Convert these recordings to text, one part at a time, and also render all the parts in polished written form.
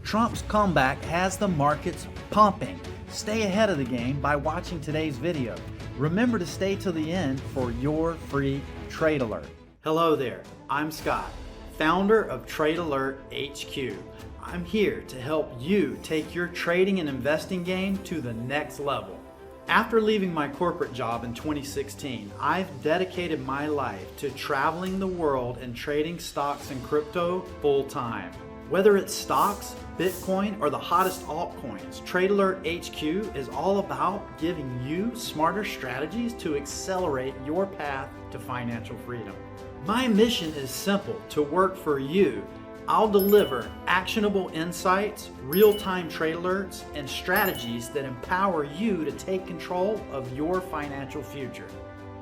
Trump's comeback has the markets pumping. Stay ahead of the game by watching today's video. Remember to stay till the end for your free trade alert. Hello there, I'm Scott, founder of Trade Alert HQ. I'm here to help you take your trading and investing game to the next level. After leaving my corporate job in 2016, I've dedicated my life to traveling the world and trading stocks and crypto full time. Whether it's stocks, Bitcoin, or the hottest altcoins, Trade Alert HQ is all about giving you smarter strategies to accelerate your path to financial freedom. My mission is simple: to work for you. I'll deliver actionable insights, real-time trade alerts, and strategies that empower you to take control of your financial future.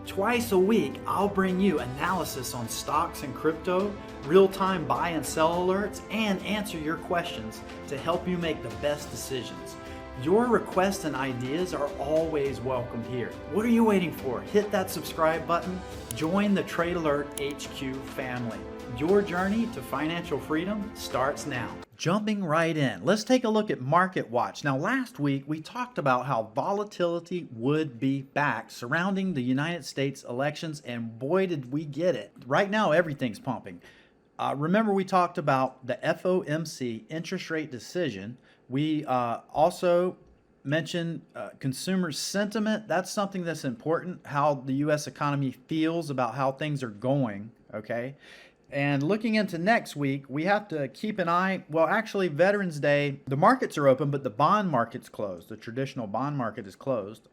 Twice a week, I'll bring you analysis on stocks and crypto, real-time buy and sell alerts, and answer your questions to help you make the best decisions. Your requests and ideas are always welcome here. What are you waiting for? Hit that subscribe button. Join the Trade Alert HQ family. Your journey to financial freedom starts now. Jumping right in, let's take a look at Market Watch. Now, last week we talked about how volatility would be back surrounding the United States elections, and boy did we get it. Right now everything's pumping. Remember, we talked about the FOMC interest rate decision. We also mentioned consumer sentiment. That's something that's important, how the U.S. economy feels about how things are going, okay? And looking into next week, we have to keep an eye. Well, actually, Veterans Day, the markets are open, but the bond market's closed. The traditional bond market is closed.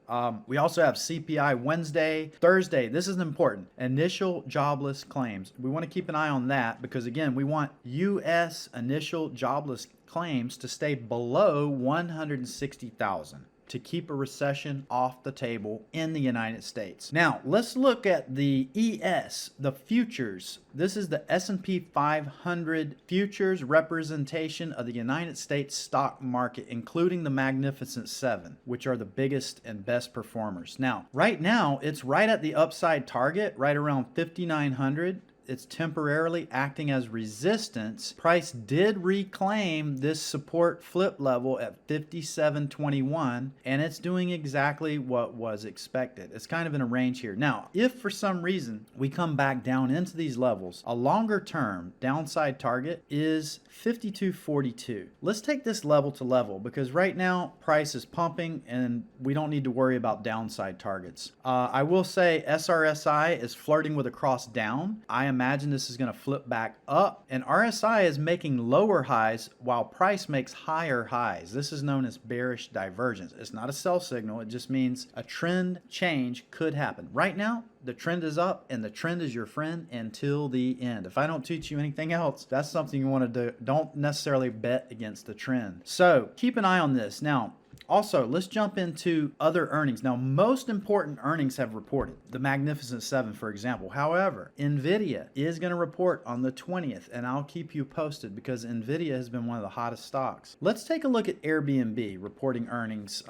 We also have CPI Wednesday, Thursday. This is important. Initial jobless claims. We want to keep an eye on that because, again, we want U.S. initial jobless claims to stay below 160,000. To keep a recession off the table in the United States. Now, let's look at the ES, the futures. This is the S&P 500 futures representation of the United States stock market, including the Magnificent Seven, which are the biggest and best performers. Now, right now, it's right at the upside target, right around 5,900. It's temporarily acting as resistance. Price did reclaim this support flip level at 57.21, and it's doing exactly what was expected. It's kind of in a range here. Now, if for some reason we come back down into these levels, a longer term downside target is 52.42. Let's take this level to level because right now price is pumping and we don't need to worry about downside targets. I will say SRSI is flirting with a cross down. I imagine this is going to flip back up, and RSI is making lower highs while price makes higher highs. This is known as bearish divergence. It's not a sell signal. It just means a trend change could happen. Right now, the trend is up, and the trend is your friend until the end. If I don't teach you anything else, that's something you want to do. Don't necessarily bet against the trend. So keep an eye on this. Now, also, let's jump into other earnings. Now, most important earnings have reported. The Magnificent Seven, for example. However, NVDA is going to report on the 20th, and I'll keep you posted because NVIDIA has been one of the hottest stocks. Let's take a look at Airbnb reporting earnings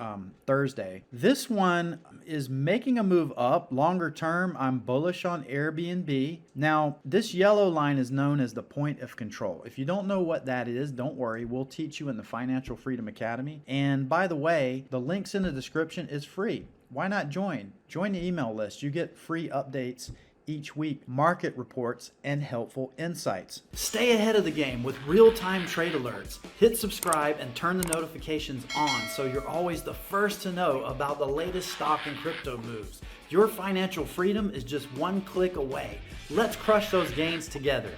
Thursday. This one is making a move up. Longer term, I'm bullish on Airbnb. Now, this yellow line is known as the point of control. If you don't know what that is, don't worry. We'll teach you in the Financial Freedom Academy. And by the way, the links in the description is free. Why not join? Join the email list. You get free updates each week, market reports, and helpful insights. Stay ahead of the game with real-time trade alerts. Hit subscribe and turn the notifications on so you're always the first to know about the latest stock and crypto moves. Your financial freedom is just one click away. Let's crush those gains together.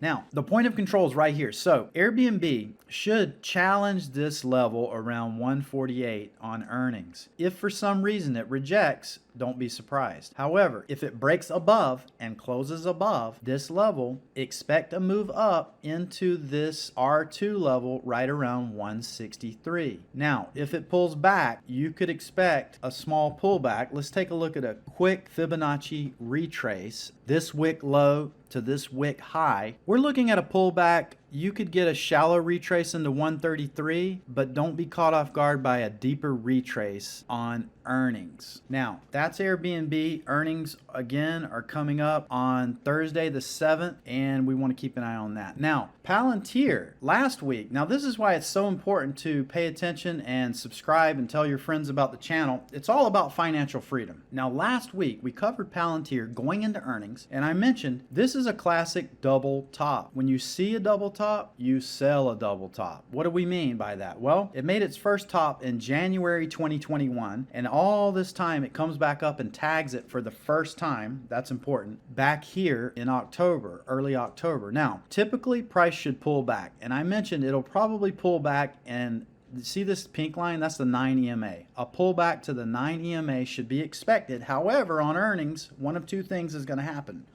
Now, the point of control is right here. So Airbnb should challenge this level around 148 on earnings. If for some reason it rejects, don't be surprised. However, if it breaks above and closes above this level, expect a move up into this R2 level right around 163. Now, if it pulls back, you could expect a small pullback. Let's take a look at a quick Fibonacci retrace. This wick low to this wick high. We're looking at a pullback you could get a shallow retrace into 133, but don't be caught off guard by a deeper retrace on earnings. Now, that's Airbnb. Earnings, again, are coming up on Thursday the 7th, and we want to keep an eye on that. Now, Palantir, last week. Now, this is why it's so important to pay attention and subscribe and tell your friends about the channel. It's all about financial freedom. Now, last week, we covered Palantir going into earnings, and I mentioned this is a classic double top. When you see a double top, you sell a double top. What do we mean by that? Well, it made its first top in January 2021, and all this time it comes back up and tags it for the first time, that's important, back here in October, early October. Now, typically price should pull back, and I mentioned it'll probably pull back, and see this pink line? That's the 9 EMA. A pullback to the 9 EMA should be expected. However, on earnings, one of two things is going to happen.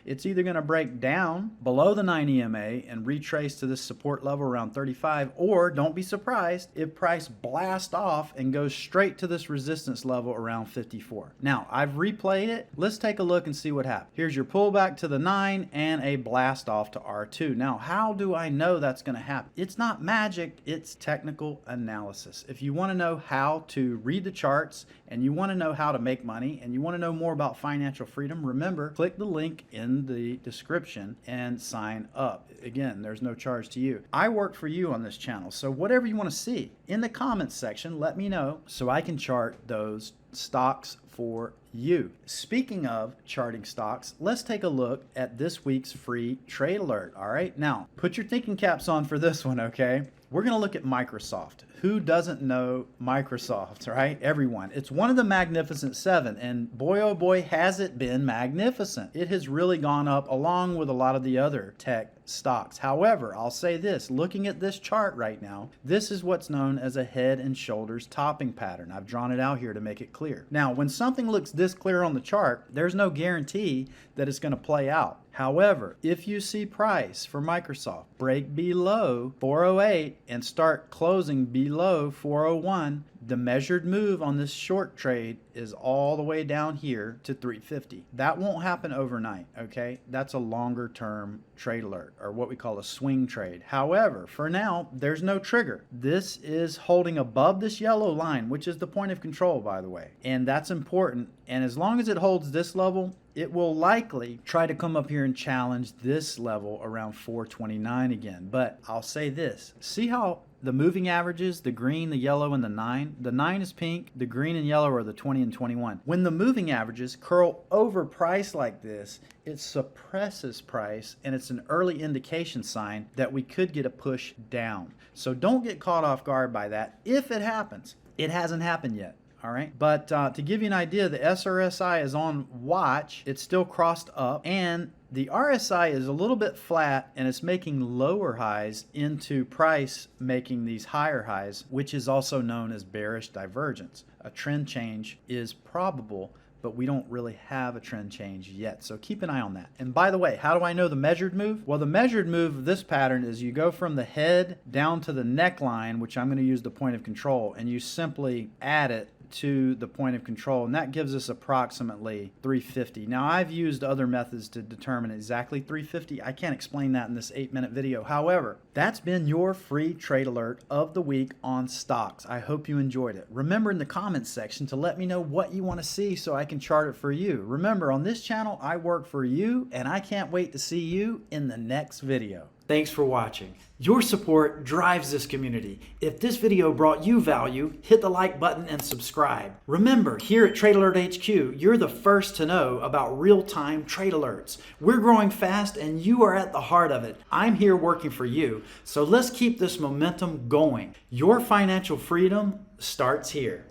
It's either going to break down below the 9 EMA and retrace to this support level around 35, or don't be surprised if price blasts off and goes straight to this resistance level around 54. Now, I've replayed it. Let's take a look and see what happens. Here's your pullback to the 9 and a blast off to R2. Now, how do I know that's going to happen? It's not magic, it's technical analysis. If you want to know how to read the charts and you want to know how to make money and you want to know more about financial freedom, remember, click the link in the description and sign up. Again, there's no charge to you. I work for you on this channel, so whatever you want to see in the comments section, let me know so I can chart those stocks for you. Speaking of charting stocks, let's take a look at this week's free trade alert. All right, now put your thinking caps on for this one, okay? We're going to look at Microsoft. Who doesn't know Microsoft, right? Everyone. It's one of the Magnificent Seven, and boy, oh boy, has it been magnificent. It has really gone up along with a lot of the other tech stocks. However, I'll say this, looking at this chart right now, this is what's known as a head and shoulders topping pattern. I've drawn it out here to make it clear. Now, when something looks this clear on the chart, there's no guarantee that it's going to play out. However, if you see price for Microsoft break below 408 and start closing below 401, the measured move on this short trade is all the way down here to 350. That won't happen overnight, okay? That's a longer term trade alert, or what we call a swing trade. However, for now, there's no trigger. This is holding above this yellow line, which is the point of control, by the way. And that's important. And as long as it holds this level, it will likely try to come up here and challenge this level around 429 again. But I'll say this, see how the moving averages, the green, the yellow, and the 9. The 9 is pink, the green and yellow are the 20 and 21. When the moving averages curl over price like this, it suppresses price, and it's an early indication sign that we could get a push down. So don't get caught off guard by that if it happens. It hasn't happened yet. All right, but to give you an idea, the SRSI is on watch. It's still crossed up, and the RSI is a little bit flat, and it's making lower highs into price making these higher highs, which is also known as bearish divergence. A trend change is probable, but we don't really have a trend change yet. So keep an eye on that. And by the way, how do I know the measured move? Well, the measured move of this pattern is you go from the head down to the neckline, which I'm going to use the point of control, and you simply add it to the point of control, and that gives us approximately 350. Now, I've used other methods to determine exactly 350. I can't explain that in this 8-minute video. However, that's been your free trade alert of the week on stocks. I hope you enjoyed it. Remember in the comments section to let me know what you want to see so I can chart it for you. Remember, on this channel, I work for you, and I can't wait to see you in the next video. Thanks for watching. Your support drives this community. If this video brought you value, hit the like button and subscribe. Remember, here at Trade Alert HQ, you're the first to know about real-time trade alerts. We're growing fast and you are at the heart of it. I'm here working for you, so let's keep this momentum going. Your financial freedom starts here.